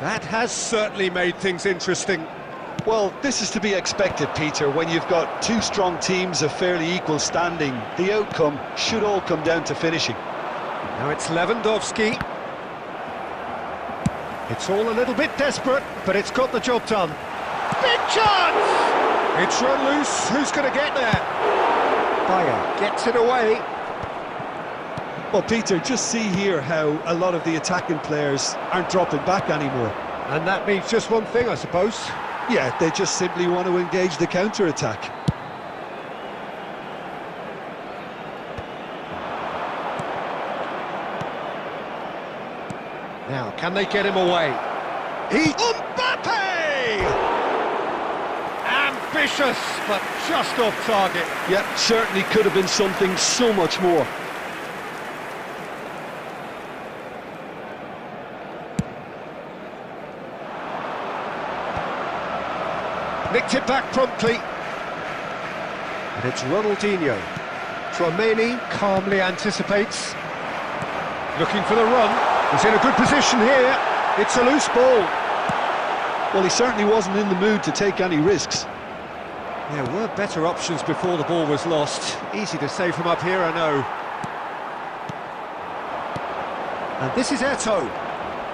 That has certainly made things interesting. Well, this is to be expected, Peter, when you've got two strong teams of fairly equal standing. The outcome should all come down to finishing. Now it's Lewandowski. It's all a little bit desperate, but it's got the job done. Big chance! It's run loose. Who's going to get there? Bayer gets it away. Well, Peter, just see here how a lot of the attacking players aren't dropping back anymore. And that means just one thing, I suppose. Yeah, they just simply want to engage the counter-attack. Now, can they get him away? Mbappe! Ambitious, but just off target. Yeah, certainly could have been something so much more. Nicked it back promptly. And it's Ronaldinho. Tchouaméni calmly anticipates. Looking for the run. He's in a good position here. It's a loose ball. Well, he certainly wasn't in the mood to take any risks. There were better options before the ball was lost. Easy to say from up here, I know. And this is Eto'o.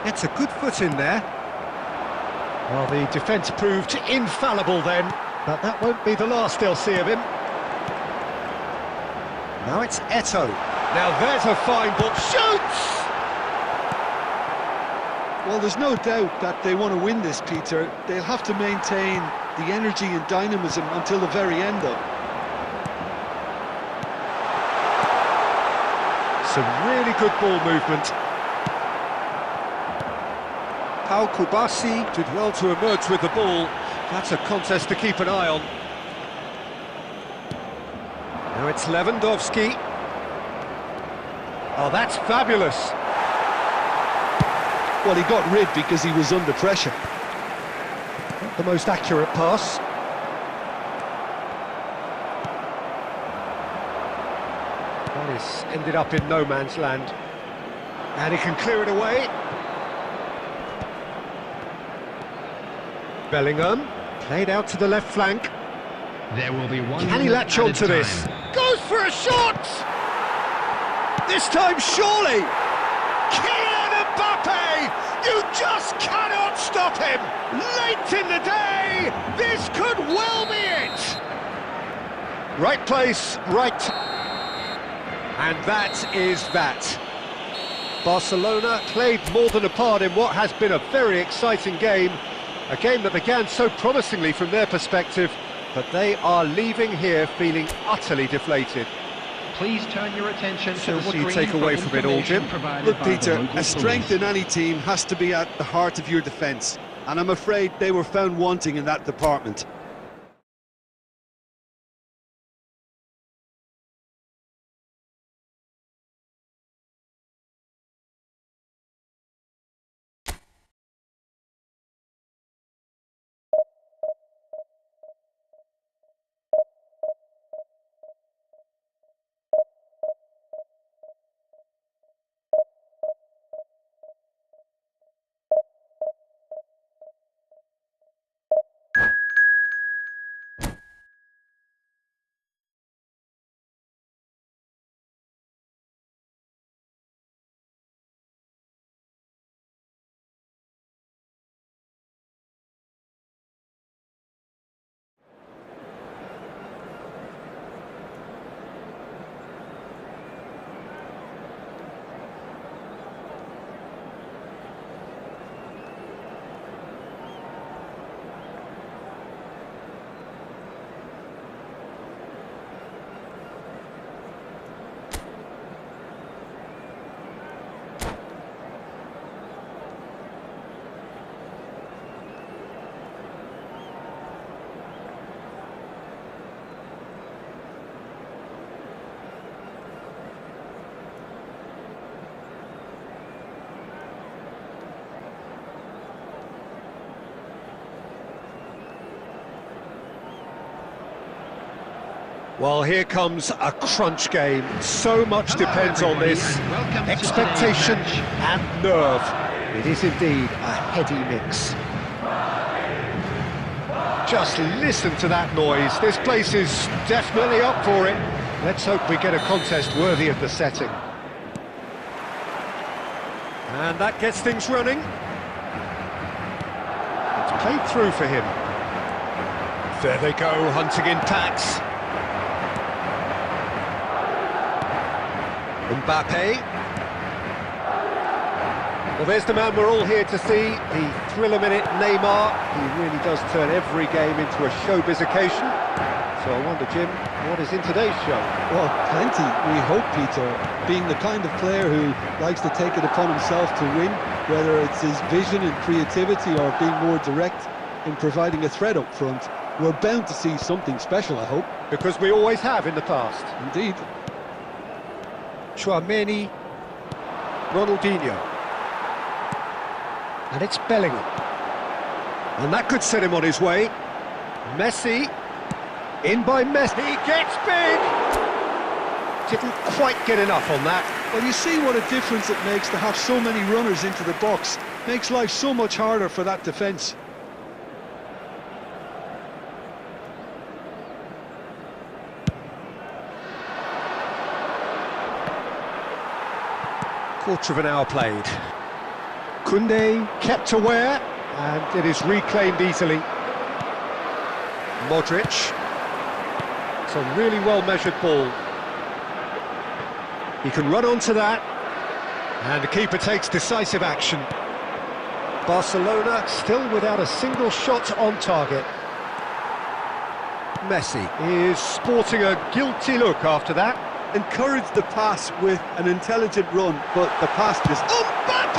Gets a good foot in there. Well, the defence proved infallible then, but that won't be the last they'll see of him. Now it's Eto'o. Now there's a fine ball. Shoots! Well, there's no doubt that they want to win this, Peter. They'll have to maintain the energy and dynamism until the very end, though. Some really good ball movement. Pau Kubasi did well to emerge with the ball. That's a contest to keep an eye on. Now it's Lewandowski. Oh, that's fabulous. Well, he got rid because he was under pressure. Not the most accurate pass. That is ended up in no man's land. And he can clear it away. Bellingham, played out to the left flank. There will be one. Can he latch on to this? Goes for a shot! This time, surely! Kylian Mbappe! You just cannot stop him! Late in the day, this could well be it! Right place, right... And that is that. Barcelona played more than a part in what has been a very exciting game. A game that began so promisingly from their perspective, but they are leaving here feeling utterly deflated. Please turn your attention to the what do you screen take away for from it all, Jim? Look, by the Peter, local a strength police. in any team has to be at the heart of your defence, and I'm afraid they were found wanting in that department. Well, here comes a crunch game. So much depends on this. Expectation and nerve. It is indeed a heady mix. Just listen to that noise. This place is definitely up for it. Let's hope we get a contest worthy of the setting. And that gets things running. It's played through for him. There they go, hunting in packs. Mbappe. Well, there's the man we're all here to see, the thriller-minute Neymar. He really does turn every game into a showbiz occasion. So I wonder, Jim, what is in today's show? Well, plenty, we hope, Peter. Being the kind of player who likes to take it upon himself to win, whether it's his vision and creativity or being more direct in providing a threat up front, we're bound to see something special, I hope. Because we always have in the past. Indeed. Chouameni, Ronaldinho. And it's Bellingham. And that could set him on his way. Messi. In by Messi. He gets big! Didn't quite get enough on that. Well, you see what a difference it makes to have so many runners into the box. Makes life so much harder for that defence. Quarter of an hour played. Koundé kept aware, and it is reclaimed easily. Modric. It's a really well-measured ball. He can run onto that, and the keeper takes decisive action. Barcelona still without a single shot on target. Messi is sporting a guilty look after that. Encouraged the pass with an intelligent run, but the pass just... Mbappe!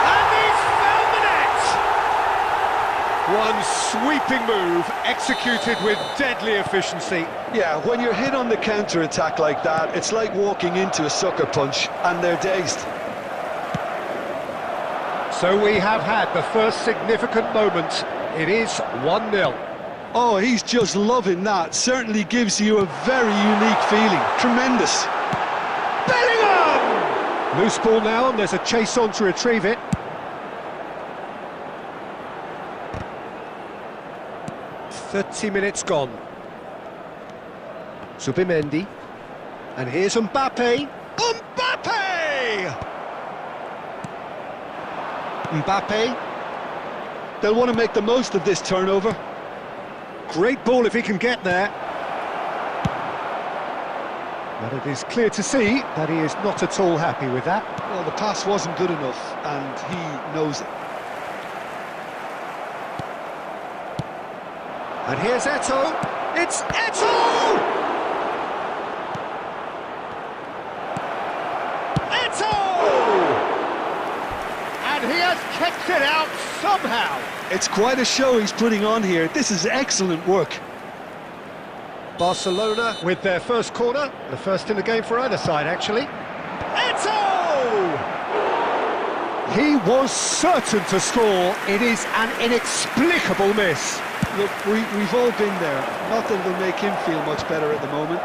And he's found the net! One sweeping move, executed with deadly efficiency. Yeah, when you're hit on the counter-attack like that, it's like walking into a sucker punch, and they're dazed. So we have had the first significant moment. It is 1-0. Oh, he's just loving that. Certainly gives you a very unique feeling. Tremendous. Bellingham! Loose ball now, and there's a chase on to retrieve it. "30 minutes gone. Zubimendi. And here's Mbappe. Mbappe! Mbappe. They'll want to make the most of this turnover. Great ball if he can get there. But it is clear to see that he is not at all happy with that. Well, the pass wasn't good enough, and he knows it. And here's Eto'o. It's Eto'o! Eto'o! And he has kept it out somehow. It's quite a show he's putting on here. This is excellent work. Barcelona with their first corner, the first in the game for either side, actually. Eto'o! He was certain to score. It is an inexplicable miss. Look, we've all been there. Not that it'll make him feel much better at the moment.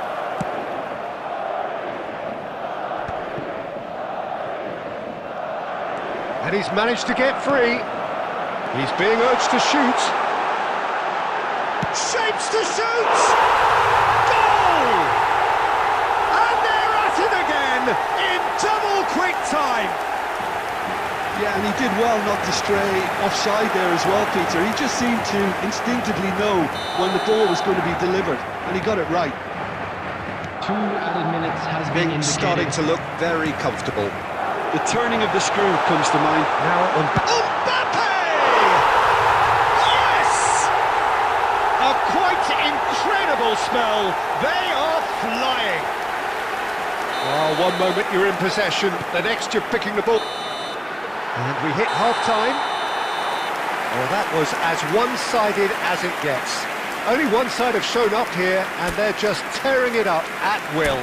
And he's managed to get free. He's being urged to shoot. Shapes to shoot! Goal! And they're at it again in double quick time. Yeah, and he did well not to stray offside there as well, Peter. He just seemed to instinctively know when the ball was going to be delivered, and he got it right. 2 added minutes has been indicated. Starting to look very comfortable. The turning of the screw comes to mind. Now Mbappe! Yes! A quite incredible spell. They are flying. Oh, one moment you're in possession, the next you're picking the ball. And we hit half-time. Well, that was as one-sided as it gets. Only one side have shown up here, and they're just tearing it up at will.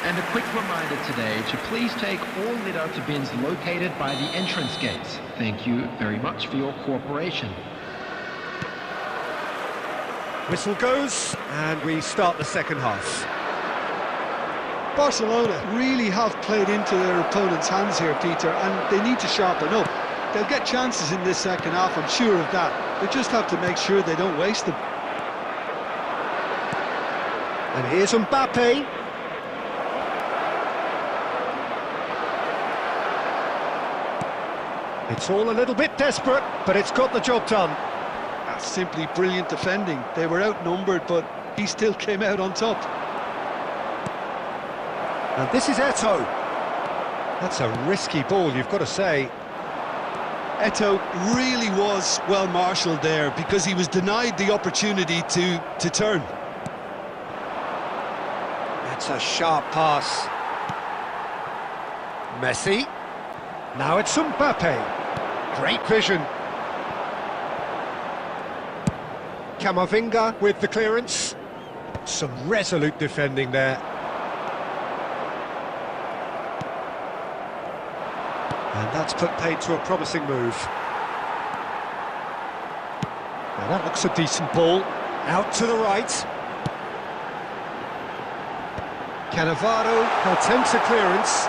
And a quick reminder today to please take all lit-out bins located by the entrance gates. Thank you very much for your cooperation. Whistle goes, and we start the second half. Barcelona really have played into their opponent's hands here, Peter, and they need to sharpen up. They'll get chances in this second half, I'm sure of that. They just have to make sure they don't waste them. And here's Mbappe. It's all a little bit desperate, but it's got the job done. That's simply brilliant defending. They were outnumbered, but he still came out on top. And this is Eto'o. That's a risky ball, you've got to say. Eto'o really was well marshalled there because he was denied the opportunity to turn. That's a sharp pass. Messi. Now it's Mbappe. Great vision. Camavinga with the clearance. Some resolute defending there. And that's put paid to a promising move. Now that looks a decent ball. Out to the right. Cannavaro attempts a clearance.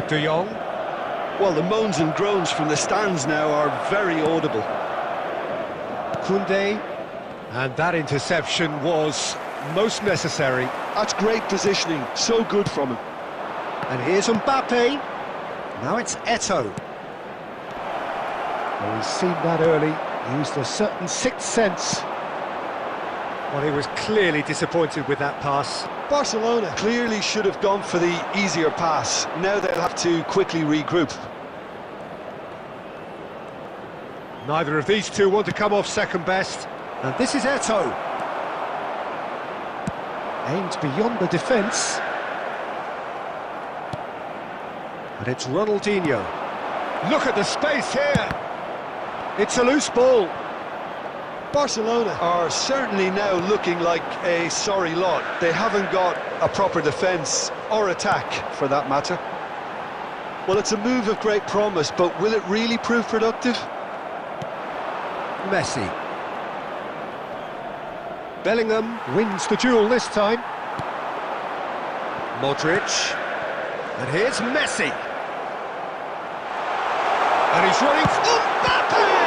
De Jong. Well, the moans and groans from the stands now are very audible. Koundé, and that interception was most necessary. That's great positioning, so good from him. And here's Mbappe. Now it's Eto'o. Well, he's seen that early, used a certain sixth sense. Well, he was clearly disappointed with that pass. Barcelona clearly should have gone for the easier pass. Now they'll have to quickly regroup. Neither of these two want to come off second best. And this is Eto'o. Aimed beyond the defence. And it's Ronaldinho. Look at the space here. It's a loose ball. Barcelona are certainly now looking like a sorry lot. They haven't got a proper defence or attack, for that matter. Well, it's a move of great promise, but will it really prove productive? Messi. Bellingham wins the duel this time. Modric. And here's Messi. And he's running for Mbappe!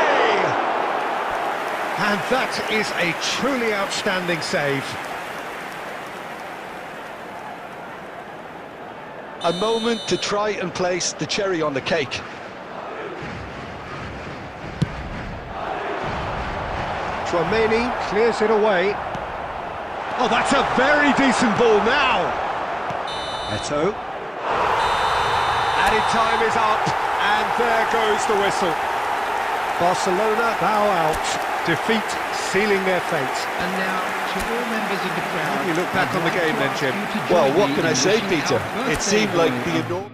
And that is a truly outstanding save. A moment to try and place the cherry on the cake. Tchouaméni clears it away. Oh, that's a very decent ball now. Eto'o. Added time is up, and there goes the whistle. Barcelona bow out. Defeat sealing their fate. And now, to all members of the crowd... How do you look back on the game then, Jim? Well, what can I say, Peter? It seemed like the enormous...